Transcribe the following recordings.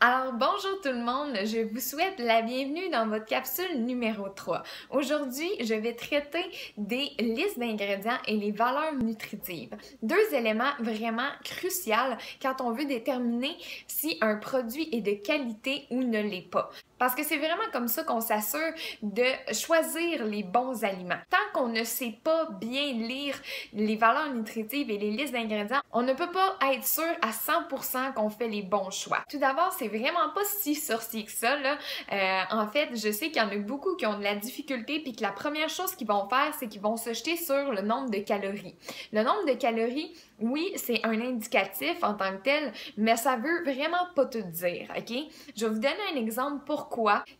Alors bonjour tout le monde, je vous souhaite la bienvenue dans votre capsule numéro 3. Aujourd'hui, je vais traiter des listes d'ingrédients et les valeurs nutritives. Deux éléments vraiment cruciaux quand on veut déterminer si un produit est de qualité ou ne l'est pas. Parce que c'est vraiment comme ça qu'on s'assure de choisir les bons aliments. Tant qu'on ne sait pas bien lire les valeurs nutritives et les listes d'ingrédients, on ne peut pas être sûr à 100% qu'on fait les bons choix. Tout d'abord, c'est vraiment pas si sorcier que ça, là. En fait, je sais qu'il y en a beaucoup qui ont de la difficulté puis que la première chose qu'ils vont faire, c'est qu'ils vont se jeter sur le nombre de calories. Le nombre de calories, oui, c'est un indicatif en tant que tel, mais ça veut vraiment pas tout dire, ok? Je vais vous donner un exemple pourquoi.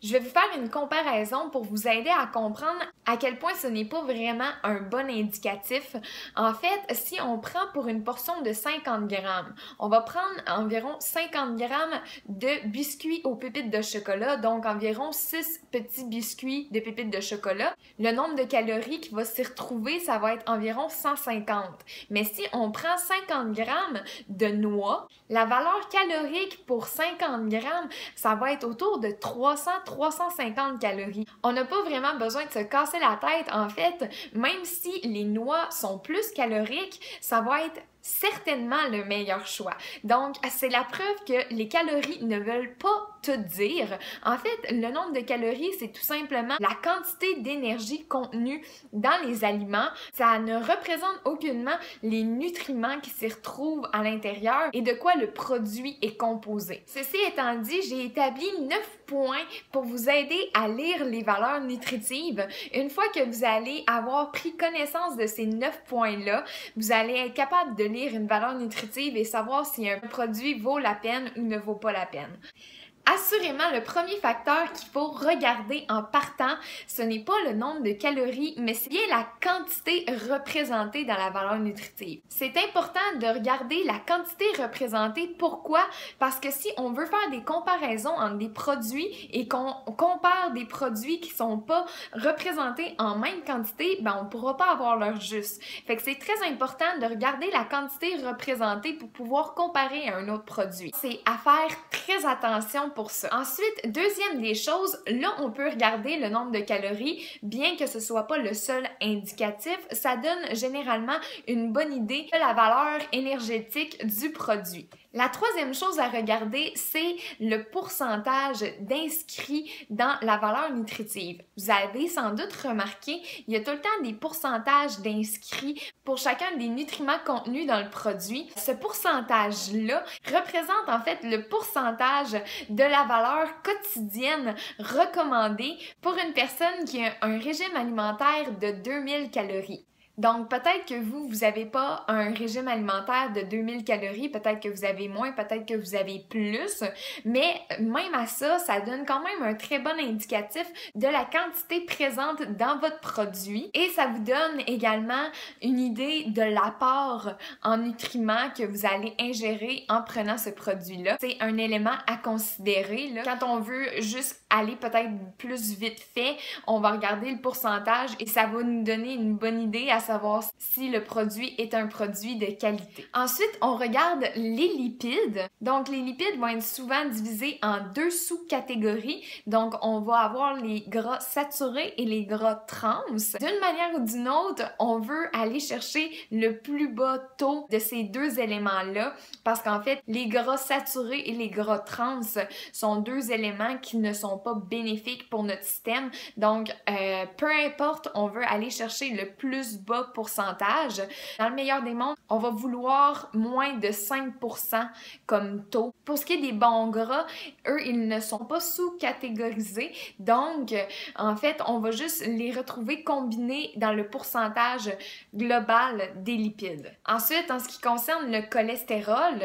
Je vais vous faire une comparaison pour vous aider à comprendre à quel point ce n'est pas vraiment un bon indicatif. En fait, si on prend pour une portion de 50 grammes, on va prendre environ 50 grammes de biscuits aux pépites de chocolat, donc environ 6 petits biscuits de pépites de chocolat. Le nombre de calories qui va s'y retrouver, ça va être environ 150. Mais si on prend 50 grammes de noix, la valeur calorique pour 50 grammes, ça va être autour de 300-350 calories. On n'a pas vraiment besoin de se casser la tête. En fait, même si les noix sont plus caloriques, ça va être certainement le meilleur choix. Donc, c'est la preuve que les calories ne veulent pas tout dire. En fait, le nombre de calories, c'est tout simplement la quantité d'énergie contenue dans les aliments. Ça ne représente aucunement les nutriments qui s'y retrouvent à l'intérieur et de quoi le produit est composé. Ceci étant dit, j'ai établi 9 points pour vous aider à lire les valeurs nutritives. Une fois que vous allez avoir pris connaissance de ces 9 points-là, vous allez être capable de lire une valeur nutritive et savoir si un produit vaut la peine ou ne vaut pas la peine. Assurément, le premier facteur qu'il faut regarder en partant, ce n'est pas le nombre de calories, mais c'est bien la quantité représentée dans la valeur nutritive. C'est important de regarder la quantité représentée. Pourquoi? Parce que si on veut faire des comparaisons entre des produits et qu'on compare des produits qui sont pas représentés en même quantité, ben on pourra pas avoir leur juste. Fait que c'est très important de regarder la quantité représentée pour pouvoir comparer à un autre produit. C'est à faire très attention pour ça. Ensuite, deuxième des choses, là on peut regarder le nombre de calories, bien que ce soit pas le seul indicatif, ça donne généralement une bonne idée de la valeur énergétique du produit. La troisième chose à regarder, c'est le pourcentage d'inscrits dans la valeur nutritive. Vous avez sans doute remarqué, il y a tout le temps des pourcentages d'inscrits pour chacun des nutriments contenus dans le produit. Ce pourcentage-là représente en fait le pourcentage de la valeur quotidienne recommandée pour une personne qui a un régime alimentaire de 2000 calories. Donc, peut-être que vous n'avez pas un régime alimentaire de 2000 calories, peut-être que vous avez moins, peut-être que vous avez plus, mais même à ça, ça donne quand même un très bon indicatif de la quantité présente dans votre produit et ça vous donne également une idée de l'apport en nutriments que vous allez ingérer en prenant ce produit-là. C'est un élément à considérer, là. Quand on veut juste aller peut-être plus vite fait, on va regarder le pourcentage et ça va nous donner une bonne idée à savoir si le produit est un produit de qualité. Ensuite, on regarde les lipides. Donc, les lipides vont être souvent divisés en deux sous-catégories. Donc, on va avoir les gras saturés et les gras trans. D'une manière ou d'une autre, on veut aller chercher le plus bas taux de ces deux éléments-là parce qu'en fait, les gras saturés et les gras trans sont deux éléments qui ne sont pas bénéfiques pour notre système. Donc, peu importe, on veut aller chercher le plus bas pourcentage. Dans le meilleur des mondes, on va vouloir moins de 5% comme taux. Pour ce qui est des bons gras, eux, ils ne sont pas sous-catégorisés. Donc, en fait, on va juste les retrouver combinés dans le pourcentage global des lipides. Ensuite, en ce qui concerne le cholestérol,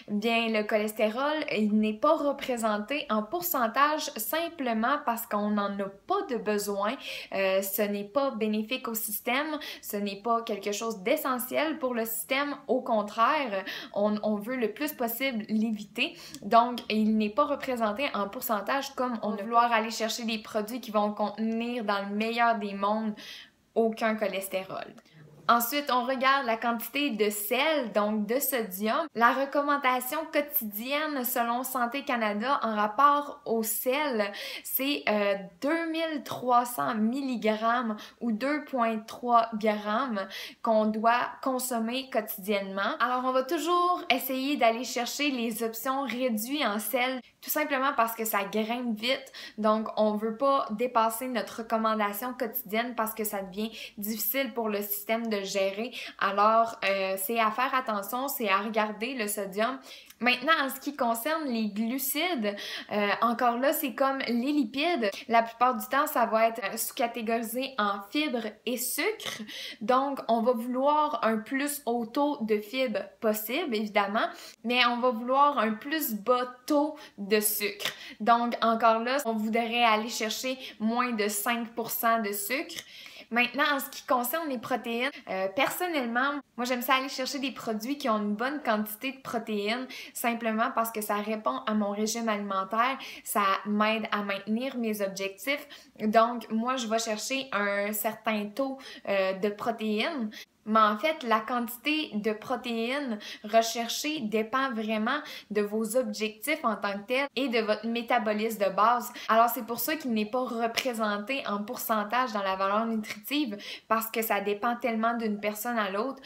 bien, le cholestérol, il n'est pas représenté en pourcentage simplement parce qu'on n'en a pas de besoin. Ce n'est pas bénéfique au système. Ce n'est pas quelque chose d'essentiel pour le système. Au contraire, on veut le plus possible l'éviter. Donc, il n'est pas représenté en pourcentage comme on va vouloir aller chercher des produits qui vont contenir, dans le meilleur des mondes, aucun cholestérol. Ensuite, on regarde la quantité de sel, donc de sodium. La recommandation quotidienne selon Santé Canada en rapport au sel, c'est 2300 mg ou 2,3 g qu'on doit consommer quotidiennement. Alors, on va toujours essayer d'aller chercher les options réduites en sel, tout simplement parce que ça grimpe vite. Donc, on veut pas dépasser notre recommandation quotidienne parce que ça devient difficile pour le système de gérer. Alors, c'est à faire attention, c'est à regarder le sodium. Maintenant, en ce qui concerne les glucides, encore là, c'est comme les lipides. La plupart du temps, ça va être sous-catégorisé en fibres et sucre. Donc, on va vouloir un plus haut taux de fibres possible, évidemment, mais on va vouloir un plus bas taux de sucre. Donc, encore là, on voudrait aller chercher moins de 5% de sucre. Maintenant, en ce qui concerne les protéines, personnellement, moi j'aime ça aller chercher des produits qui ont une bonne quantité de protéines, simplement parce que ça répond à mon régime alimentaire, ça m'aide à maintenir mes objectifs. Donc, moi, je vais chercher un certain taux de protéines. Mais en fait, la quantité de protéines recherchées dépend vraiment de vos objectifs en tant que tel et de votre métabolisme de base. Alors, c'est pour ça qu'il n'est pas représenté en pourcentage dans la valeur nutritive parce que ça dépend tellement d'une personne à l'autre.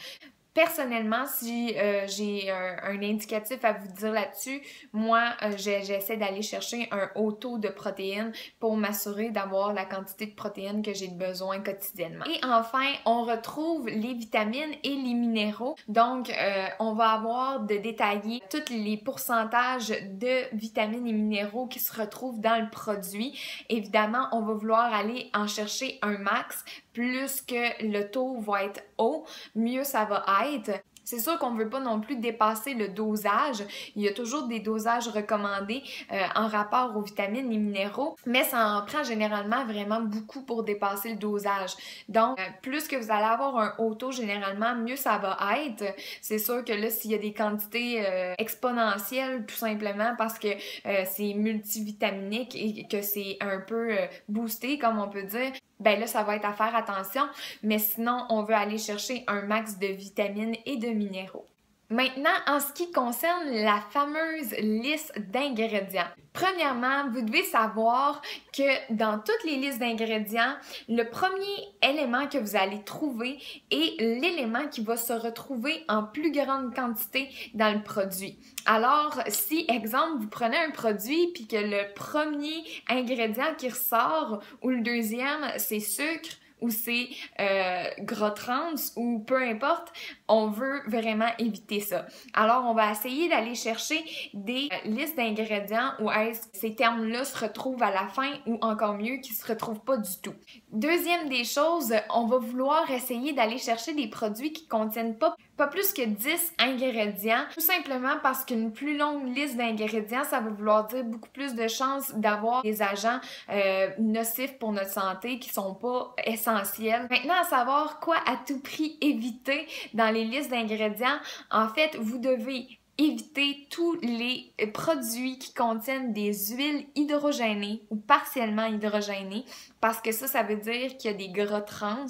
Personnellement, si j'ai un indicatif à vous dire là-dessus, moi, j'essaie d'aller chercher un haut taux de protéines pour m'assurer d'avoir la quantité de protéines que j'ai besoin quotidiennement. Et enfin, on retrouve les vitamines et les minéraux. Donc, on va avoir de détailler tous les pourcentages de vitamines et minéraux qui se retrouvent dans le produit. Évidemment, on va vouloir aller en chercher un max. Plus que le taux va être haut, mieux ça va être. C'est sûr qu'on ne veut pas non plus dépasser le dosage. Il y a toujours des dosages recommandés en rapport aux vitamines et minéraux, mais ça en prend généralement vraiment beaucoup pour dépasser le dosage. Donc, plus que vous allez avoir un haut taux, généralement, mieux ça va être. C'est sûr que là, s'il y a des quantités exponentielles, tout simplement parce que c'est multivitaminique et que c'est un peu boosté, comme on peut dire, ben là, ça va être à faire attention, mais sinon, on veut aller chercher un max de vitamines et de minéraux. Maintenant, en ce qui concerne la fameuse liste d'ingrédients. Premièrement, vous devez savoir que dans toutes les listes d'ingrédients, le premier élément que vous allez trouver est l'élément qui va se retrouver en plus grande quantité dans le produit. Alors, si, exemple, vous prenez un produit puis que le premier ingrédient qui ressort ou le deuxième, c'est sucre, ou c'est gras trans ou peu importe, on veut vraiment éviter ça. Alors, on va essayer d'aller chercher des listes d'ingrédients où ces termes-là se retrouvent à la fin ou encore mieux, qui se retrouvent pas du tout. Deuxième des choses, on va vouloir essayer d'aller chercher des produits qui contiennent pas plus que 10 ingrédients, tout simplement parce qu'une plus longue liste d'ingrédients, ça va vouloir dire beaucoup plus de chances d'avoir des agents nocifs pour notre santé qui sont pas essentiels. Maintenant, à savoir quoi à tout prix éviter dans les listes d'ingrédients, en fait, vous devez éviter tous les produits qui contiennent des huiles hydrogénées ou partiellement hydrogénées parce que ça veut dire qu'il y a des gras trans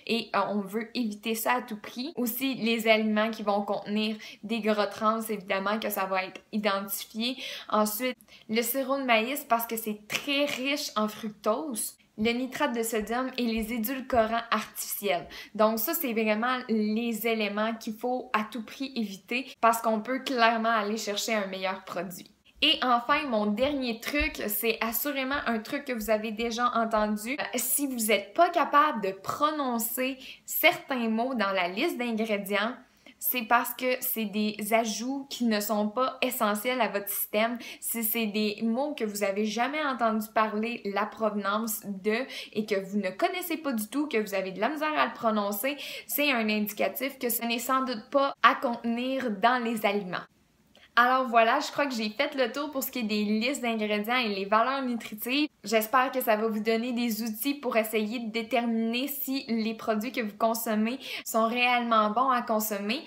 et on veut éviter ça à tout prix. Aussi, les aliments qui vont contenir des gras trans, évidemment que ça va être identifié. Ensuite, le sirop de maïs parce que c'est très riche en fructose. Le nitrate de sodium et les édulcorants artificiels. Donc ça, c'est vraiment les éléments qu'il faut à tout prix éviter parce qu'on peut clairement aller chercher un meilleur produit. Et enfin, mon dernier truc, c'est assurément un truc que vous avez déjà entendu. Si vous n'êtes pas capable de prononcer certains mots dans la liste d'ingrédients, c'est parce que c'est des ajouts qui ne sont pas essentiels à votre système. Si c'est des mots que vous avez jamais entendu parler la provenance de et que vous ne connaissez pas du tout, que vous avez de la misère à le prononcer, c'est un indicatif que ce n'est sans doute pas à contenir dans les aliments. Alors voilà, je crois que j'ai fait le tour pour ce qui est des listes d'ingrédients et les valeurs nutritives. J'espère que ça va vous donner des outils pour essayer de déterminer si les produits que vous consommez sont réellement bons à consommer.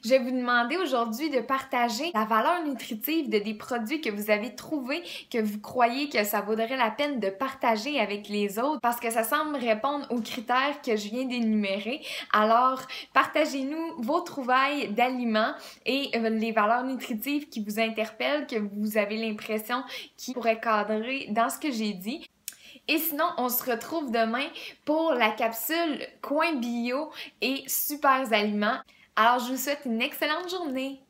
Je vais vous demander aujourd'hui de partager la valeur nutritive de des produits que vous avez trouvés, que vous croyez que ça vaudrait la peine de partager avec les autres parce que ça semble répondre aux critères que je viens d'énumérer. Alors, partagez-nous vos trouvailles d'aliments et les valeurs nutritives qui vous interpellent, que vous avez l'impression qui pourraient cadrer dans ce que j'ai dit. Et sinon, on se retrouve demain pour la capsule Coin Bio et Super Aliments. Alors, je vous souhaite une excellente journée!